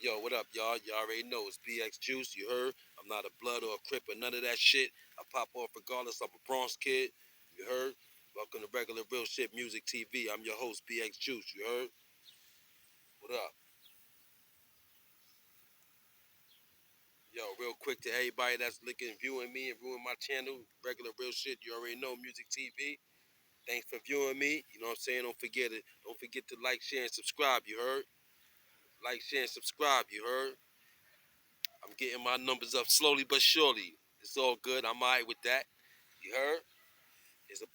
Yo, what up, y'all? Y'all already know it's BX Juice. You heard? I'm not a blood or a crip or none of that shit. I pop off regardless. I'm a Bronx kid. You heard? Welcome to Regular Real Shit Music TV. I'm your host, BX Juice. You heard? What up? Yo, real quick to everybody that's looking, viewing me, and viewing my channel, Regular Real Shit. You already know Music TV. Thanks for viewing me. You know what I'm saying? Don't forget it. Don't forget to like, share, and subscribe. You heard? Like, share, and subscribe. You heard? I'm getting my numbers up slowly but surely. It's all good. I'm alright with that. You heard?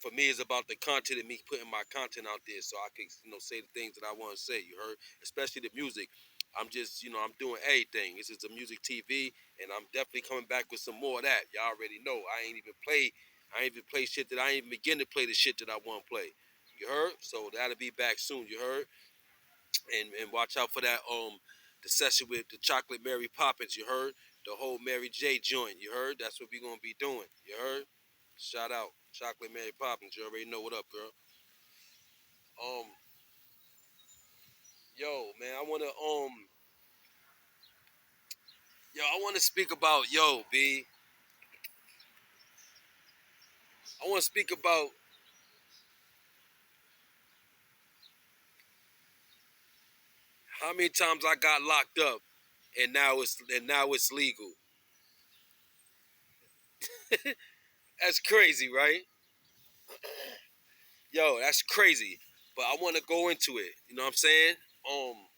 For me, it's about the content and me putting my content out there so I can, say the things that I want to say. You heard? Especially the music. I'm just, I'm doing everything. This is a music TV, and I'm definitely coming back with some more of that. Y'all already know. I ain't even play shit that I ain't even begin to play the shit that I want to play. You heard? So that'll be back soon. You heard? And watch out for that the session with the Chocolate Mary Poppins. You heard? The whole Mary J joint. You heard? That's what we gonna be doing. You heard? Shout out Chocolate Mary Poppins. You already know what up, girl. Um, yo, man, I wanna speak about I wanna speak about how many times I got locked up and now it's legal. That's crazy, right? Yo, that's crazy. But I wanna go into it. You know what I'm saying? Um,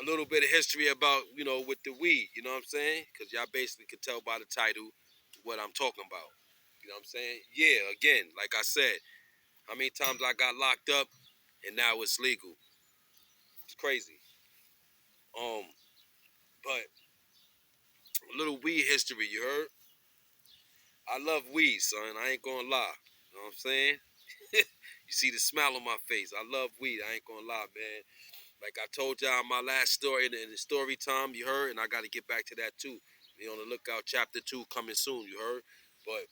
a little bit of history about, with the weed, you know what I'm saying? Because y'all basically can tell by the title what I'm talking about. You know what I'm saying? Yeah, again, like I said, how many times I got locked up and now it's legal. It's crazy. Um, but a little weed history, you heard? I love weed, son. I ain't gonna lie. You know what I'm saying? You see the smile on my face. I love weed. I ain't gonna lie, man. Like I told y'all in my last story in the story time, you heard, and I got to get back to that too. Be on the lookout. Chapter 2 coming soon, you heard. But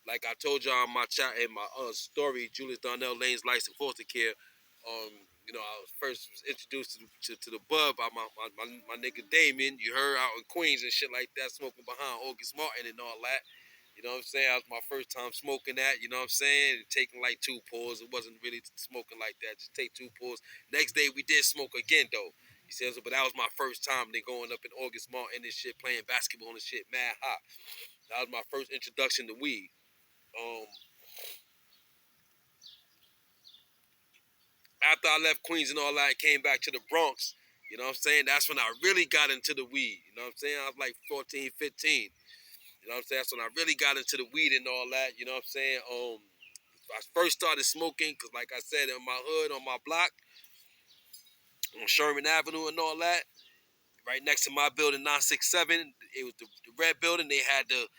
like I told y'all in my chat in my story, Julius Darnell Lane's License Foster Care. I was first introduced to the bub by my nigga Damon. You heard out in Queens and shit like that, smoking behind August Martin and all that. You know what I'm saying? That was my first time smoking that. You know what I'm saying? Taking like 2 pulls. It wasn't really smoking like that. Just take 2 pulls. Next day we did smoke again though. You see, but that was my first time. Then going up in August Martin and shit, playing basketball and shit, mad hot. That was my first introduction to weed. Um, After I left Queens and all that, I came back to the Bronx. You know what I'm saying? That's when I really got into the weed. You know what I'm saying? I was like 14, 15. You know what I'm saying? That's when I really got into the weed and all that. You know what I'm saying? I first started smoking because, like I said, in my hood, on my block, on Sherman Avenue and all that, right next to my building, 967. It was the red building. They had the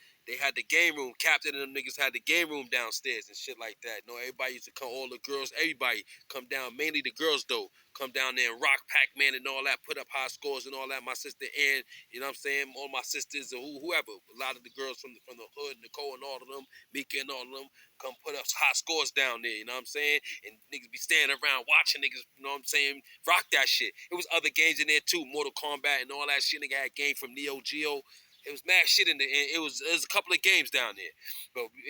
game room. Captain and them niggas had the game room downstairs and shit like that. Everybody used to come. All the girls, everybody come down. Mainly the girls though, come down there and rock Pac-Man and all that. Put up high scores and all that. My sister Ann, you know what I'm saying? All my sisters and whoever. A lot of the girls from the hood, Nicole and all of them, Mika and all of them, come put up high scores down there. You know what I'm saying? And niggas be standing around watching niggas. You know what I'm saying? Rock that shit. It was other games in there too, Mortal Kombat and all that shit. Nigga had game from Neo Geo. It was mad shit in there. It was a couple of games down there,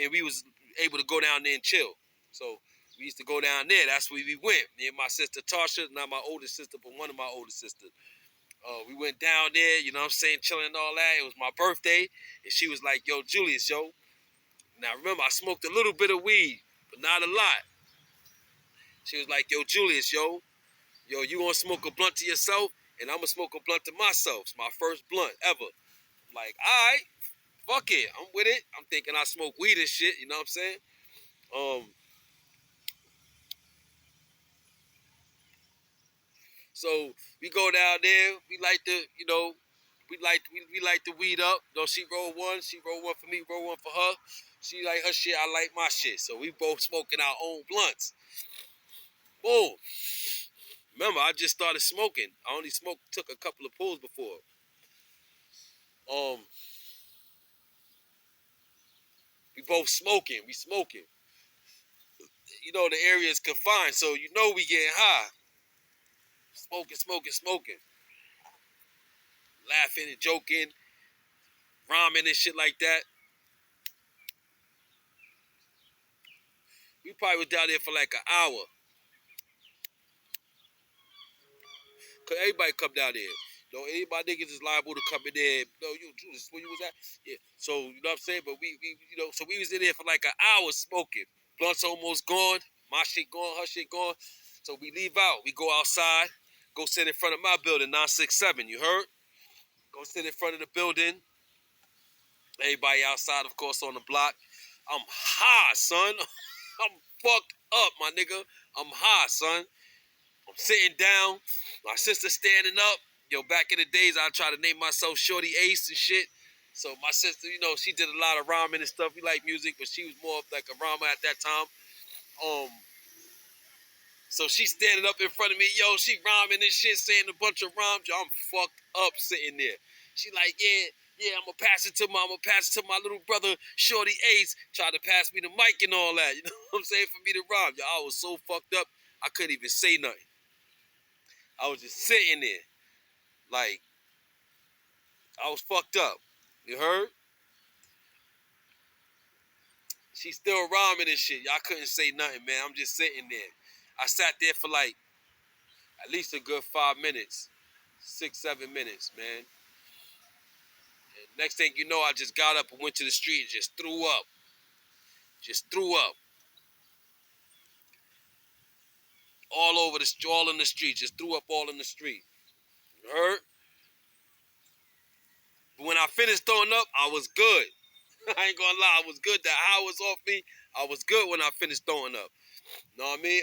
and we was able to go down there and chill. So we used to go down there. That's where we went. Me and my sister Tasha, not my older sister, but one of my older sisters. We went down there. You know what I'm saying, chilling and all that. It was my birthday, and she was like, "Yo, Julius, yo." Now remember, I smoked a little bit of weed, but not a lot. She was like, "Yo, Julius, yo, you gonna smoke a blunt to yourself, and I'm gonna smoke a blunt to myself. It's my first blunt ever." I'm like, all right, fuck it, I'm with it. I'm thinking I smoke weed and shit. You know what I'm saying? Um, so we go down there. We like the, we like the weed up. She roll one. She roll one for me. Roll one for her. She like her shit. I like my shit. So we both smoking our own blunts. Boom. Remember, I just started smoking. I only took a couple of pulls before. Um, we both smoking. We smoking. The area is confined, so we getting high. Smoking, smoking, smoking. laughing and joking, rhyming and shit like that. We probably was down there for like an hour. Cause everybody come down there. Any of my niggas is liable to come in there. You Judas, where you was at? Yeah. So you know what I'm saying? But we so we was in there for like an hour smoking. Blunt's almost gone. My shit gone, her shit gone. So we leave out. We go outside. Go sit in front of my building, 967. You heard? Go sit in front of the building. Everybody outside, of course, on the block. I'm high, son. I'm fucked up, my nigga. I'm high, son. I'm sitting down. My sister standing up. Yo, back in the days, I tried to name myself Shorty Ace and shit. So my sister, she did a lot of rhyming and stuff. We like music, but she was more of like a rhymer at that time. So she's standing up in front of me. Yo, she rhyming and shit, saying a bunch of rhymes. Yo, I'm fucked up sitting there. She like, yeah, I'm gonna pass it to my little brother, Shorty Ace. Tried to pass me the mic and all that. You know what I'm saying? For me to rhyme. Yo, I was so fucked up, I couldn't even say nothing. I was just sitting there. Like, I was fucked up. You heard? She still rhyming and shit. Y'all couldn't say nothing, man. I'm just sitting there. I sat there for like at least a good 5 minutes. 6, 7 minutes, man. And next thing you know, I just got up and went to the street and just threw up. Just threw up. All in the street. Just threw up all in the street. You heard? But when I finished throwing up, I was good. I ain't gonna lie, I was good. That high was off me. I was good when I finished throwing up. Know what I mean?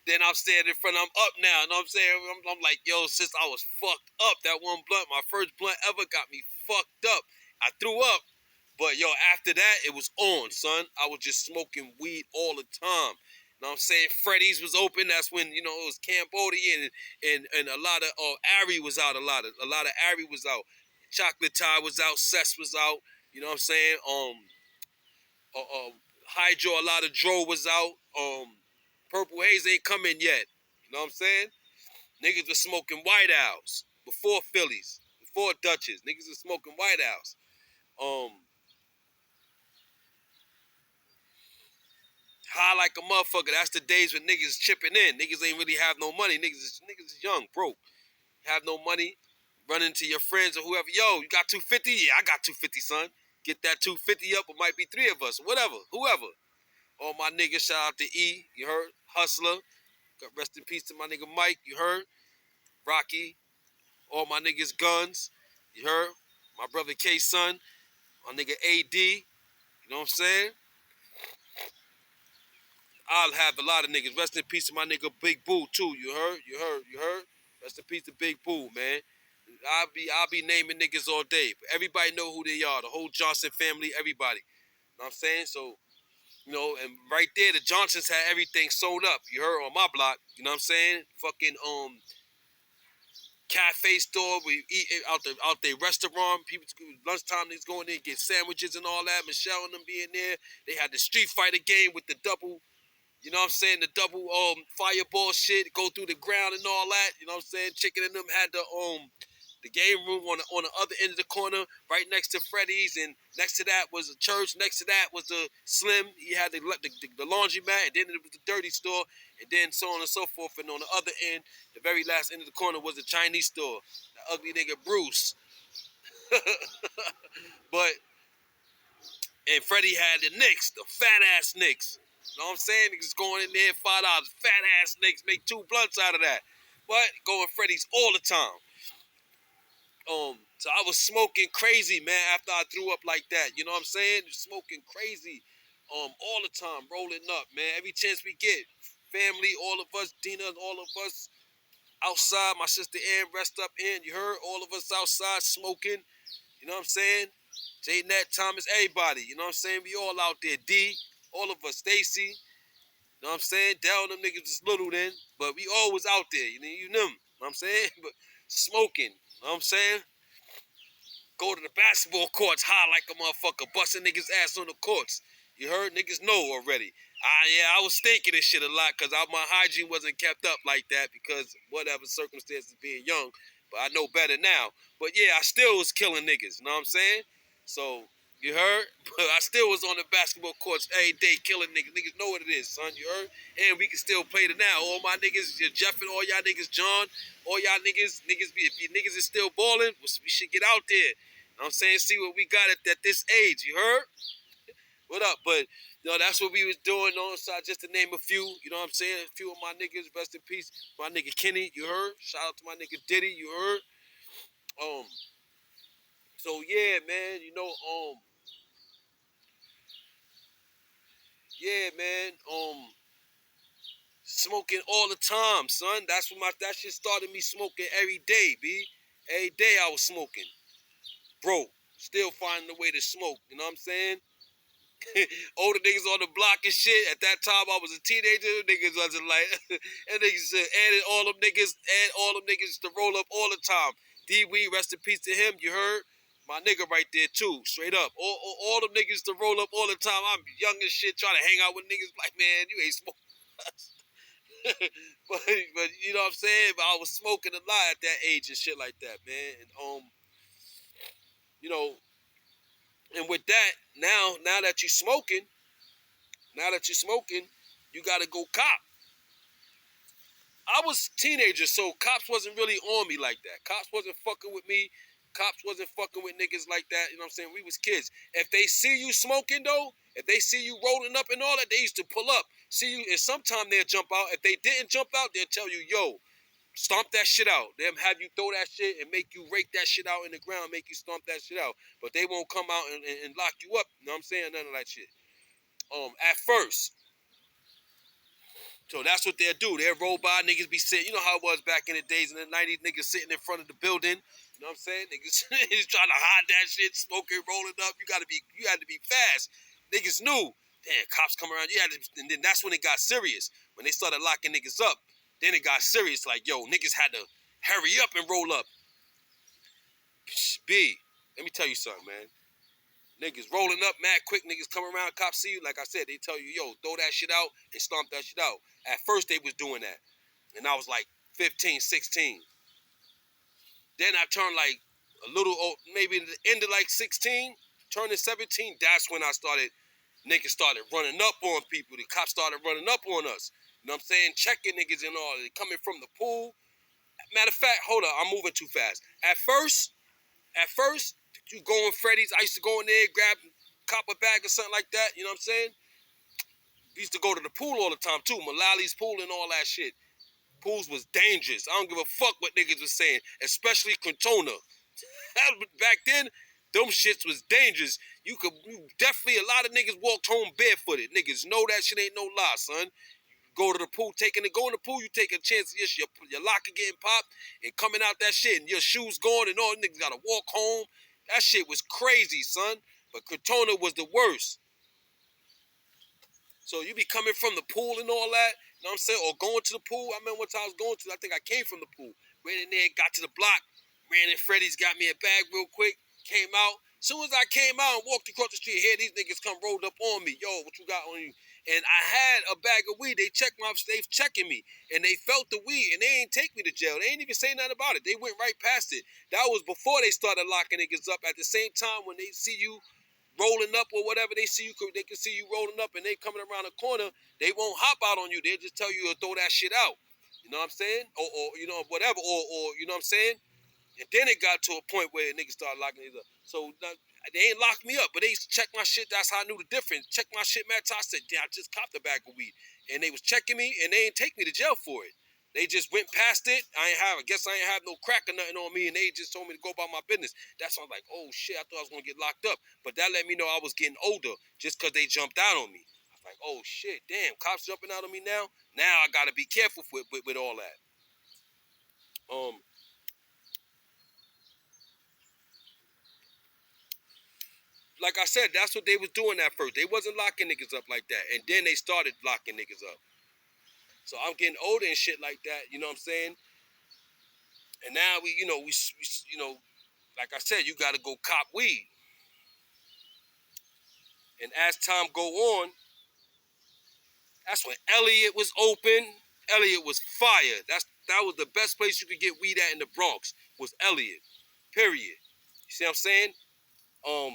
Then I'm standing in front. I'm up now. Know what I'm saying? I'm like, yo, sis, I was fucked up. That one blunt, my first blunt ever, got me fucked up. I threw up, but yo, after that, it was on, son. I was just smoking weed all the time. Know what I'm saying? Freddy's was open. That's when it was Cambodian and a lot of Ari was out. A lot of Ari was out. Chocolate Tie was out. Cess was out. You know what I'm saying? Hydro, a lot of Dro was out. Purple Haze ain't coming yet. You know what I'm saying? Niggas was smoking White Owls before Phillies, before Dutchess. Niggas was smoking White Owls. High like a motherfucker. That's the days when niggas chipping in. Niggas ain't really have no money. Niggas is young, broke. Have no money. Run into your friends or whoever. Yo, you got 250? Yeah, I got 250, son. Get that 250 up. It might be 3 of us. Whatever. Whoever. All my niggas, shout out to E. You heard? Hustler. Rest in peace to my nigga Mike. You heard? Rocky. All my niggas Guns. You heard? My brother K-Son. My nigga AD. You know what I'm saying? I'll have a lot of niggas. Rest in peace to my nigga Big Boo too. You heard? You heard? You heard? Rest in peace to Big Boo, man. I'll be naming niggas all day. But everybody know who they are. The whole Johnson family, everybody. You know what I'm saying? So, and right there, the Johnsons had everything sold up. You heard, on my block. You know what I'm saying? Fucking cafe store. We eat out the restaurant. People lunchtime niggas going there and get sandwiches and all that. Michelle and them being there. They had the Street Fighter game with the double. You know what I'm saying? The double fireball shit, go through the ground and all that. You know what I'm saying? Chicken and them had the game room on the other end of the corner, right next to Freddy's, and next to that was a church. Next to that was the Slim. He had the laundromat, and then it was the dirty store, and then so on and so forth. And on the other end, the very last end of the corner was the Chinese store. The ugly nigga Bruce. And Freddie had the Knicks, the fat ass Knicks. You know what I'm saying? Niggas going in there, $5, fat ass Knicks, make 2 blunts out of that. But going Freddy's all the time. So I was smoking crazy, man, after I threw up like that. You know what I'm saying? Smoking crazy all the time, rolling up, man. Every chance we get. Family, all of us, Dina, all of us outside. My sister Ann, rest up in. You heard? All of us outside smoking. You know what I'm saying? J-Net, Thomas, everybody. You know what I'm saying? We all out there. D, all of us. Stacy. You know what I'm saying? Dell, them niggas was little then. But we always out there. You know what I'm saying? But smoking. You know what I'm saying? Go to the basketball courts high like a motherfucker. Busting niggas' ass on the courts. You heard? Niggas know already. I was thinking this shit a lot because my hygiene wasn't kept up like that because whatever circumstances being young. But I know better now. But yeah, I still was killing niggas. You know what I'm saying? So, you heard? But I still was on the basketball courts every day killing niggas. Niggas know what it is, son. You heard? And we can still play it now. All my niggas, Jeff and all y'all niggas, John, all y'all niggas, if you niggas is still balling, we should get out there. You know what I'm saying? See what we got at this age. You heard? What up? But that's what we was doing on side, just to name a few. You know what I'm saying? A few of my niggas, rest in peace. My nigga Kenny, you heard? Shout out to my nigga Diddy, you heard? So yeah, man, yeah, man, smoking all the time, son. That shit started me smoking every day, B. Every day I was smoking. Bro, still finding a way to smoke, you know what I'm saying? Older niggas on the block and shit. At that time, I was a teenager. Niggas wasn't like, and niggas added all them niggas to roll up all the time. D Weed, rest in peace to him. You heard? My nigga right there too, straight up. All them niggas to roll up all the time. I'm young as shit, trying to hang out with niggas like, man, you ain't smoking. but you know what I'm saying? But I was smoking a lot at that age and shit like that, man. And you know, and with that, now that you're smoking. Now that you're smoking, you gotta go cop. I was a teenager, so cops wasn't really on me like that. Cops wasn't fucking with me. Cops wasn't fucking with niggas like that. You know what I'm saying? We was kids. If they see you smoking though, if they see you rolling up and all that, they used to pull up. See you, and sometime they'll jump out. If they didn't jump out, they'll tell you, yo, stomp that shit out. They'll have you throw that shit and make you rake that shit out in the ground, make you stomp that shit out. But they won't come out and lock you up. You know what I'm saying? None of that shit. At first. So that's what they'll do. They'll roll by, niggas be sitting. You know how it was back in the days in the 90s, niggas sitting in front of the building. You know what I'm saying? Niggas is trying to hide that shit, smoking, rolling up. You had to be fast. Niggas knew. Damn, cops come around. And then that's when it got serious. When they started locking niggas up, then it got serious. Like, yo, niggas had to hurry up and roll up. B, let me tell you something, man. Niggas rolling up mad quick. Niggas come around, cops see you. Like I said, they tell you, yo, throw that shit out and stomp that shit out. At first, they was doing that. And I was like 15, 16. Then I turned like a little, maybe the end of like 16, turning 17. That's when niggas started running up on people. The cops started running up on us. You know what I'm saying? Checking niggas and all. They coming from the pool. Matter of fact, hold up, I'm moving too fast. At first, you go in Freddy's. I used to go in there, grab cop a bag or something like that. You know what I'm saying? We used to go to the pool all the time too. Malali's pool and all that shit. Pools was dangerous. I don't give a fuck what niggas was saying, especially Crotona. Back then, them shits was dangerous. You definitely, a lot of niggas walked home barefooted. Niggas know that shit ain't no lie, son. Go to the pool, go in the pool, you take a chance of your locker getting popped and coming out that shit and your shoes gone and all niggas gotta walk home. That shit was crazy, son. But Crotona was the worst. So you be coming from the pool and all that, you know what I'm saying? Or going to the pool. I remember one time I was going to, I think I came from the pool. Ran in there, got to the block, ran in Freddy's, got me a bag real quick, came out. Soon as I came out and walked across the street, here these niggas come rolled up on me. Yo, what you got on you? And I had a bag of weed. They checking me. And they felt the weed and they ain't take me to jail. They ain't even say nothing about it. They went right past it. That was before they started locking niggas up. At the same time, when they see you rolling up or whatever, they can see you rolling up and they coming around the corner, they won't hop out on you. They just tell you to throw that shit out. You know what I'm saying? Or you know, whatever, or you know what I'm saying? And then it got to a point where niggas started locking it up. So they ain't locked me up, but they used to check my shit. That's how I knew the difference. Check my shit, man. I said, damn, I just copped a bag of weed. And they was checking me, and they ain't take me to jail for it. They just went past it. I guess I ain't have no crack or nothing on me, and they just told me to go about my business. That's why I was like, oh shit, I thought I was gonna get locked up. But that let me know I was getting older just because they jumped out on me. I was like, oh shit, damn, cops jumping out on me now? Now I gotta be careful with all that. Like I said, that's what they was doing at first. They wasn't locking niggas up like that. And then they started locking niggas up. So I'm getting older and shit like that, you know what I'm saying? And now we like I said, you gotta go cop weed. And as time go on, that's when Elliott was open. Elliott was fire. That was the best place you could get weed at in the Bronx, was Elliott. Period. You see what I'm saying? A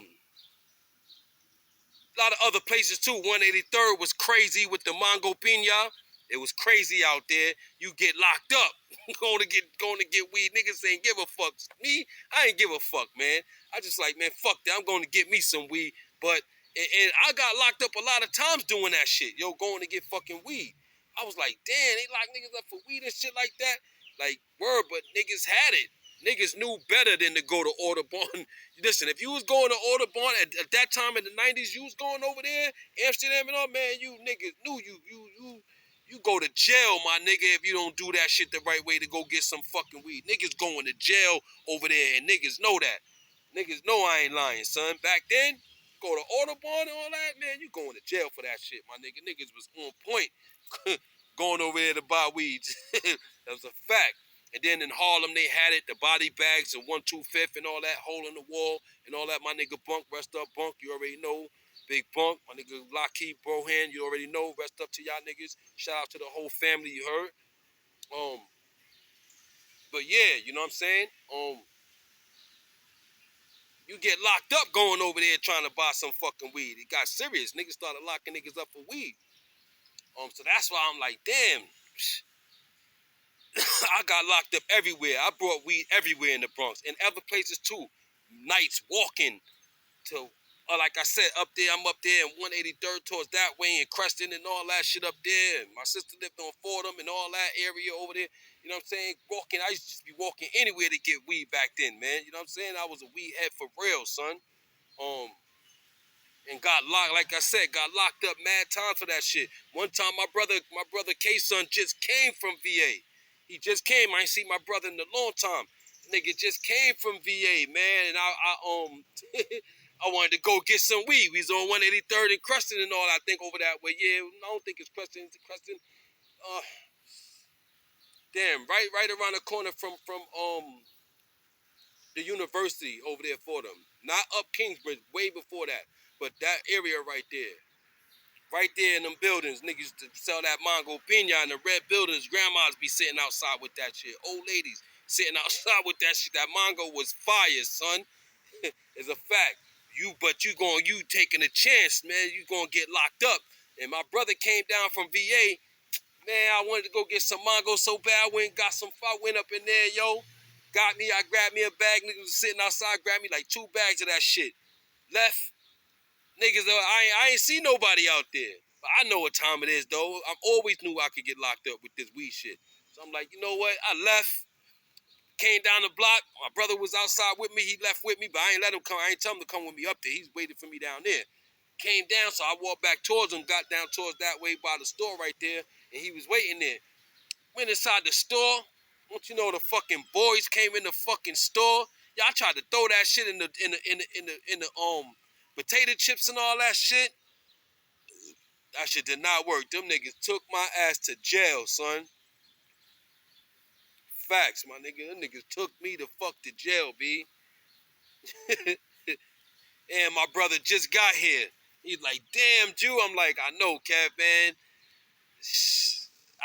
lot of other places too. 183rd was crazy with the Mango Pina. It was crazy out there. You get locked up. going to get weed. Niggas ain't give a fuck. Me, I ain't give a fuck, man. I just like, man, fuck that. I'm going to get me some weed. But and I got locked up a lot of times doing that shit. Yo, going to get fucking weed. I was like, damn, they lock niggas up for weed and shit like that. Like, word, but niggas had it. Niggas knew better than to go to Audubon. Listen, if you was going to Audubon at that time in the 90s, you was going over there, Amsterdam and all, man, you niggas knew you go to jail, my nigga, if you don't do that shit the right way to go get some fucking weed. Niggas going to jail over there, and niggas know that. Niggas know I ain't lying, son. Back then, go to Audubon and all that, man, you going to jail for that shit, my nigga. Niggas was on point going over there to buy weeds. That was a fact. And then in Harlem, they had it, the body bags, the 125th and all that, hole in the wall and all that. My nigga Bunk, rest up, Bunk, you already know. Big Bunk, my nigga Lockheed Brohan, you already know. Rest up to y'all niggas. Shout out to the whole family, you heard. But yeah, you know what I'm saying? You get locked up going over there trying to buy some fucking weed. It got serious. Niggas started locking niggas up for weed. So that's why I'm like, damn. I got locked up everywhere. I brought weed everywhere in the Bronx and other places too. Nights walking to, like I said, up there. I'm up there in 183rd towards that way and Creston and all that shit up there. And my sister lived on Fordham and all that area over there. You know what I'm saying? Walking, I used to just be walking anywhere to get weed back then, man. You know what I'm saying? I was a weed head for real, son. And got locked, like I said, got locked up mad times for that shit. One time my brother K-Son just came from VA. He just came. I ain't seen my brother in a long time. Nigga just came from VA, man. And I wanted to go get some weed. We was on 183rd and Creston and all, I think, over that way. Yeah, I don't think it's Creston. It's Creston. Damn, right around the corner from the university over there for them. Not up Kingsbridge, way before that. But that area right there. Right there in them buildings, niggas to sell that mango pina in the red buildings. Grandmas be sitting outside with that shit. Old ladies sitting outside with that shit. That mango was fire, son. It's a fact. You taking a chance, man. You gonna get locked up. And my brother came down from VA. Man, I wanted to go get some mango so bad. I went up in there, yo. I grabbed me a bag. Niggas was sitting outside, grabbed me like 2 bags of that shit. Left. Niggas, I ain't see nobody out there. But I know what time it is, though. I always knew I could get locked up with this weed shit. So I'm like, you know what? I left, came down the block. My brother was outside with me. He left with me, but I ain't let him come. I ain't tell him to come with me up there. He's waiting for me down there. Came down, so I walked back towards him, got down towards that way by the store right there, and he was waiting there. Went inside the store. Don't you know the fucking boys came in the fucking store? Y'all tried to throw that shit in the potato chips and all that shit. That shit did not work. Them niggas took my ass to jail, son. Facts, my nigga. Them niggas took me the fuck to jail, B. And my brother just got here. He's like, damn, Jew. I'm like, I know, Kev, man.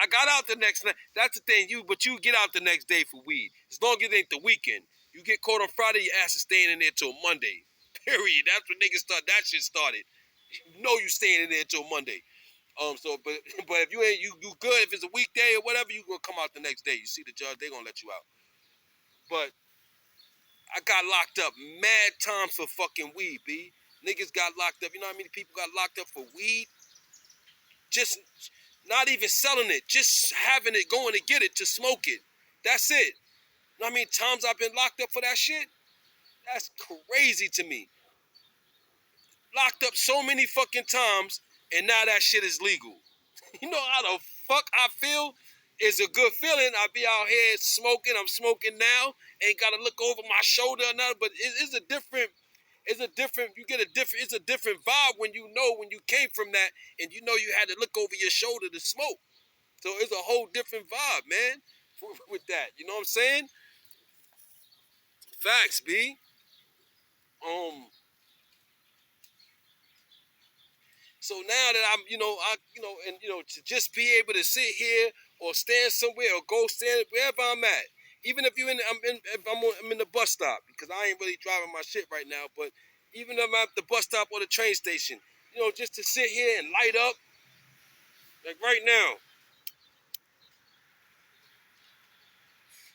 I got out the next night. That's the thing, but you get out the next day for weed. As long as it ain't the weekend. You get caught on Friday, your ass is staying in there till Monday. Period. That's when niggas that shit started. You know you staying in there till Monday. But if you ain't you good, if it's a weekday or whatever, you gonna come out the next day. You see the judge, they gonna let you out. But I got locked up mad times for fucking weed, B. Niggas got locked up. You know how many people got locked up for weed? Just not even selling it, just having it, going to get it to smoke it. That's it. You know how many times I've been locked up for that shit? That's crazy to me. Locked up so many fucking times, and now that shit is legal. You know how the fuck I feel? It's a good feeling. I be out here smoking. I'm smoking now. Ain't gotta look over my shoulder or nothing. But it's a different. It's a different vibe when you know when you came from that and you know you had to look over your shoulder to smoke. So it's a whole different vibe, man. With that, you know what I'm saying? Facts, B. Um. So now that I'm, to just be able to sit here or stand somewhere or go stand wherever I'm at. Even if I'm in the bus stop, because I ain't really driving my shit right now, but even if I'm at the bus stop or the train station, you know, just to sit here and light up, like right now.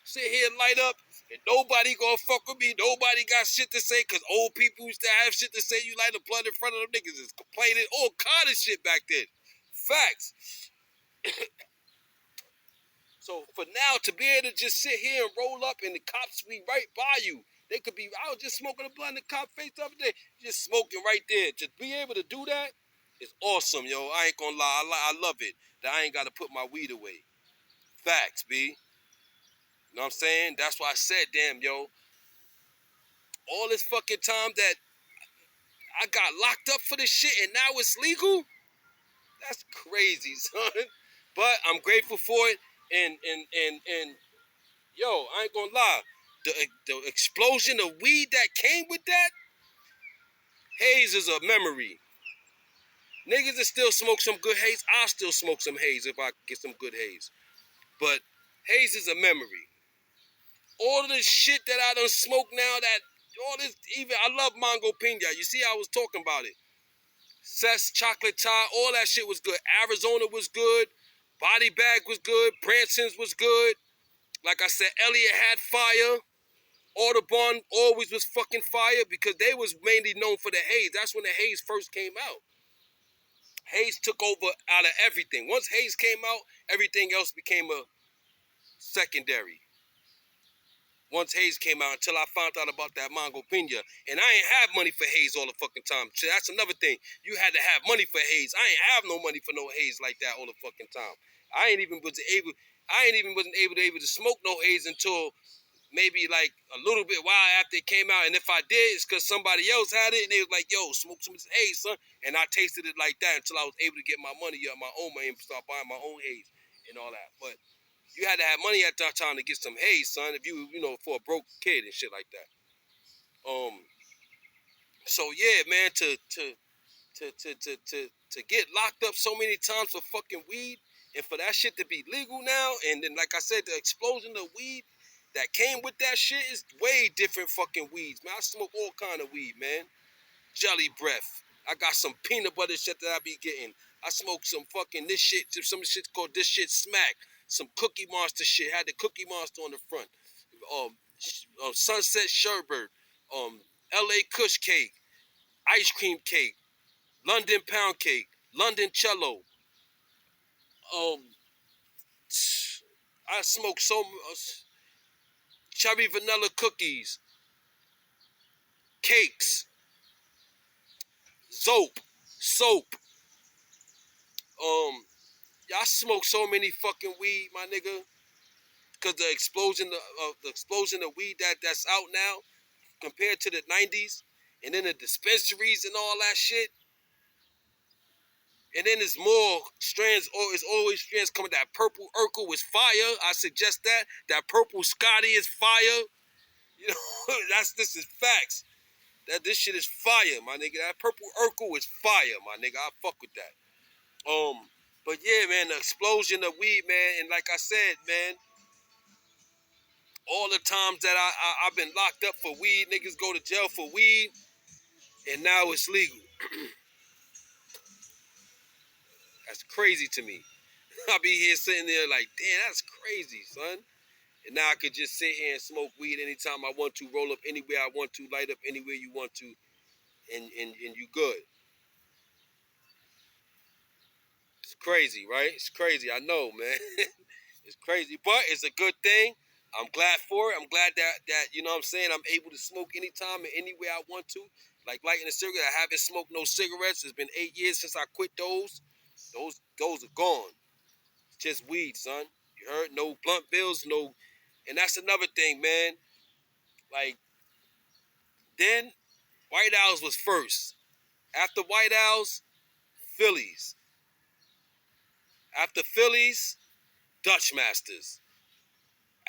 Sit here and light up, and nobody gonna fuck with me. Nobody got shit to say, because old people used to have shit to say. You light a blunt in front of them niggas is complaining, all kind of shit back then. Facts. So for now, to be able to just sit here and roll up and the cops be right by you, they could be, I was just smoking a blunt in the cop face the other day, just smoking right there. Just be able to do that is awesome, yo. I ain't gonna lie, I love it that I ain't got to put my weed away. Facts, B. You know what I'm saying? That's why I said, damn, yo, all this fucking time that I got locked up for this shit and now it's legal? That's crazy, son. But I'm grateful for it, and yo, I ain't gonna lie. The explosion of weed that came with that, haze is a memory. Niggas that still smoke some good haze, I'll still smoke some haze if I get some good haze. But haze is a memory. All of this shit that I done smoke now, that all this, even I love Mango Pina. You see, I was talking about it. Cess, Chocolate Tie, all that shit was good. Arizona was good. Body Bag was good. Branson's was good. Like I said, Elliot had fire. Audubon always was fucking fire because they was mainly known for the haze. That's when the haze first came out. Haze took over out of everything. Once haze came out, everything else became a secondary. Once haze came out, until I found out about that Mango Pina. And I ain't have money for haze all the fucking time. So that's another thing. You had to have money for haze. I ain't have no money for no haze like that all the fucking time. I ain't even wasn't able to smoke no haze until maybe like a little bit while after it came out. And if I did, it's because somebody else had it and they was like, yo, smoke some haze, son. And I tasted it like that until I was able to get my money up, my own money, and start buying my own haze and all that. But you had to have money at that time to get some haze, son, if you know, for a broke kid and shit like that. So yeah, man, to get locked up so many times for fucking weed and for that shit to be legal now, and then like I said, the explosion of weed that came with that shit is way different fucking weeds, man. I smoke all kind of weed, man. Jelly breath. I got some peanut butter shit that I be getting. I smoke some fucking this shit, some shit called this shit smack. Some Cookie Monster shit. Had the Cookie Monster on the front. Sunset Sherbet. L.A. Kush cake. Ice cream cake. London pound cake. London cello. I smoke so cherry vanilla cookies. Cakes. Soap. I smoke so many fucking weed, my nigga. Cause the explosion of weed that's out now compared to the 90s, and then the dispensaries and all that shit. And then there's more strands, or it's always strands coming. That purple Urkel is fire. I suggest that. That purple Scotty is fire. You know, this is facts. That this shit is fire, my nigga. That purple Urkel is fire, my nigga. I fuck with that. But yeah, man, the explosion of weed, man, and like I said, man, all the times that I've been locked up for weed, niggas go to jail for weed, and now it's legal. That's crazy to me. I'll be here sitting there like, damn, that's crazy, son. And now I could just sit here and smoke weed anytime I want to, roll up anywhere I want to, light up anywhere you want to, and you good. It's crazy, right? It's crazy. I know, man. It's crazy, but it's a good thing. I'm glad for it. I'm glad that you know what I'm saying, I'm able to smoke anytime and anywhere I want to. Like lighting a cigarette. I haven't smoked no cigarettes. It's been 8 years since I quit those. Those are gone. It's just weed, son. You heard? No blunt bills, no. And that's another thing, man. Like, then White Owls was first. After White Owls, Phillies. After Phillies, Dutch Masters.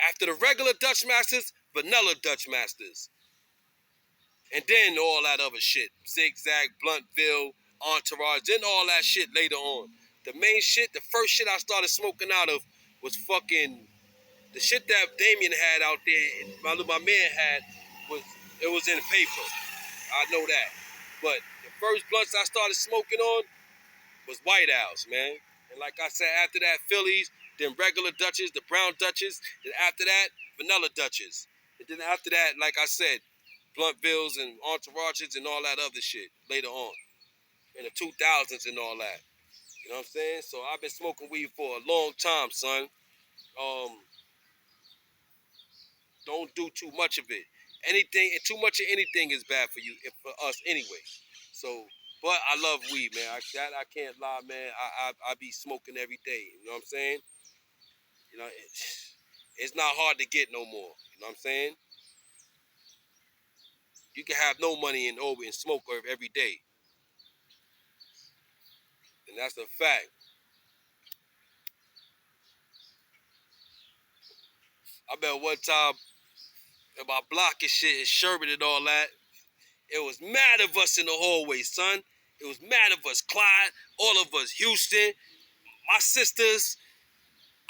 After the regular Dutch Masters, vanilla Dutch Masters. And then all that other shit. Zigzag, Bluntville, Entourage, then all that shit later on. The main shit, the first shit I started smoking out of was fucking the shit that Damien had out there. My man had was it was in paper. I know that. But the first blunts I started smoking on was White Owls, man. And like I said, after that, Phillies, then regular Dutches, the brown Dutches. Then after that, vanilla Dutches. And then after that, like I said, Bluntvilles and Entourages and all that other shit later on. In the 2000s and all that. You know what I'm saying? So I've been smoking weed for a long time, son. Don't do too much of it. Too much of anything is bad for you, for us anyway. So, but I love weed, man. I can't lie, man. I be smoking every day. You know what I'm saying? You know, it's not hard to get no more. You know what I'm saying? You can have no money and smoke every day, and that's a fact. I bet one time in my block and shit, and Sherman and all that, it was mad of us in the hallway, son. It was mad of us, Clyde, all of us, Houston, my sisters,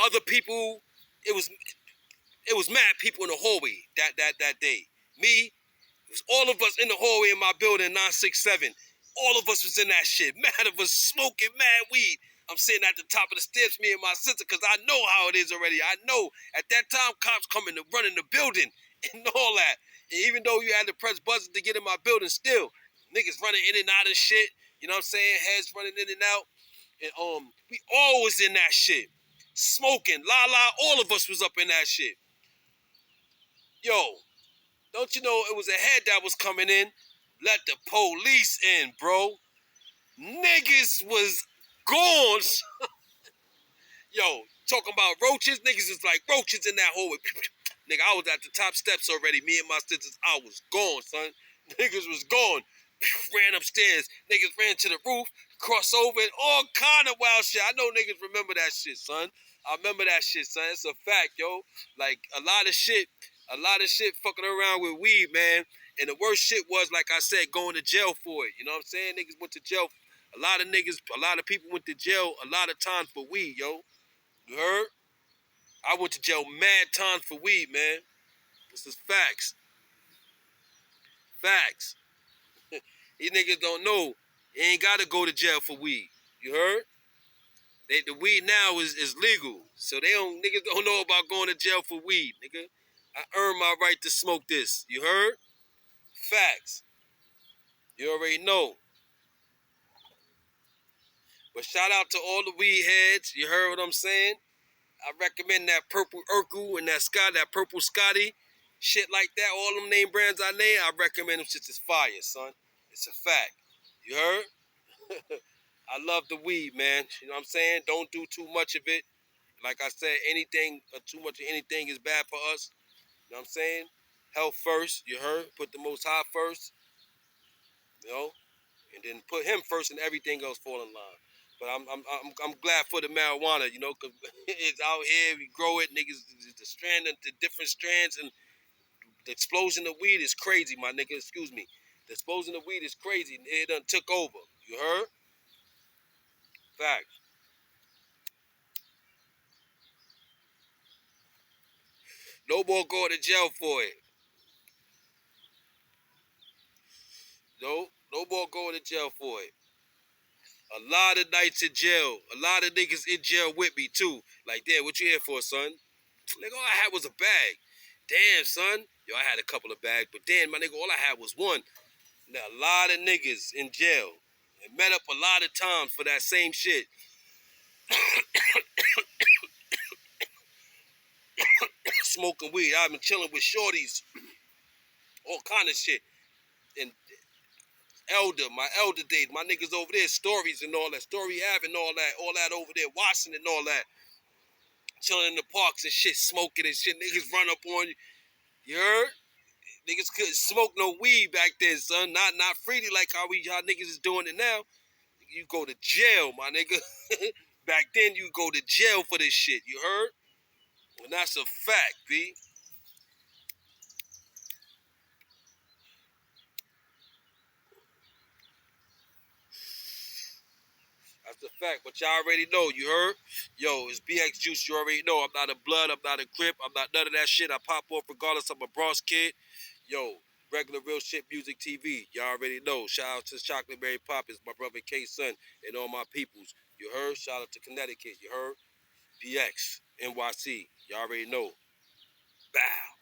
other people. It was mad people in the hallway that day. Me, it was all of us in the hallway in my building, 967. All of us was in that shit. Mad of us smoking mad weed. I'm sitting at the top of the steps, me and my sister, because I know how it is already. I know at that time cops coming to run in the building and all that. And even though you had to press buttons to get in my building, still, niggas running in and out of shit. You know what I'm saying? Heads running in and out. And we all was in that shit. Smoking. La la, all of us was up in that shit. Yo, don't you know it was a head that was coming in? Let the police in, bro. Niggas was gone. Yo, talking about roaches, niggas is like roaches in that hole. Nigga, I was at the top steps already. Me and my sisters, I was gone, son. Niggas was gone. Ran upstairs. Niggas ran to the roof, cross over, and all kind of wild shit. I know niggas remember that shit, son. I remember that shit, son. It's a fact, yo. Like, a lot of shit fucking around with weed, man. And the worst shit was, like I said, going to jail for it. You know what I'm saying? Niggas went to jail. A lot of people went to jail a lot of times for weed, yo. You heard? I went to jail mad times for weed, man. This is facts. Facts. These niggas don't know. You ain't gotta go to jail for weed. You heard? The weed now is legal. So niggas don't know about going to jail for weed, nigga. I earned my right to smoke this. You heard? Facts. You already know. But shout out to all the weed heads. You heard what I'm saying? I recommend that Purple Urkel and that Purple Scotty. Shit like that. All them name brands I name, I recommend them shits is fire, son. It's a fact. You heard? I love the weed, man. You know what I'm saying? Don't do too much of it. Like I said, too much of anything is bad for us. You know what I'm saying? Health first, you heard? Put the Most High first, you know? And then put him first and everything else fall in line. But I'm glad for the marijuana, you know, because it's out here, we grow it, niggas, the different strands, and the explosion of weed is crazy, my nigga, excuse me. The explosion of weed is crazy. It done took over. You heard? Facts. No more going to jail for it. No more going to jail for it. A lot of nights in jail. A lot of niggas in jail with me too. Like, damn, what you here for, son? Nigga, all I had was a bag. Damn, son. Yo, I had a couple of bags, but damn, my nigga, all I had was one. Now, a lot of niggas in jail. And met up a lot of times for that same shit. Smoking weed. I've been chilling with shorties. All kind of shit. And my elder days, my niggas over there, stories and all that. Story Ave and all that over there, Washington and all that. Chilling in the parks and shit, smoking and shit. Niggas run up on you. You heard? Niggas couldn't smoke no weed back then, son. Not freely like how niggas is doing it now. You go to jail, my nigga. Back then, you go to jail for this shit. You heard? And that's a fact, B. That's a fact. But y'all already know. You heard? Yo, it's BX Juice. You already know. I'm not a blood. I'm not a crip. I'm not none of that shit. I pop off regardless. I'm a Bronx kid. Yo, regular real shit music TV. Y'all already know. Shout out to Chocolate Mary Poppins, my brother K Son, and all my peoples. You heard? Shout out to Connecticut. You heard? BX, NYC. Y'all already know. Bow.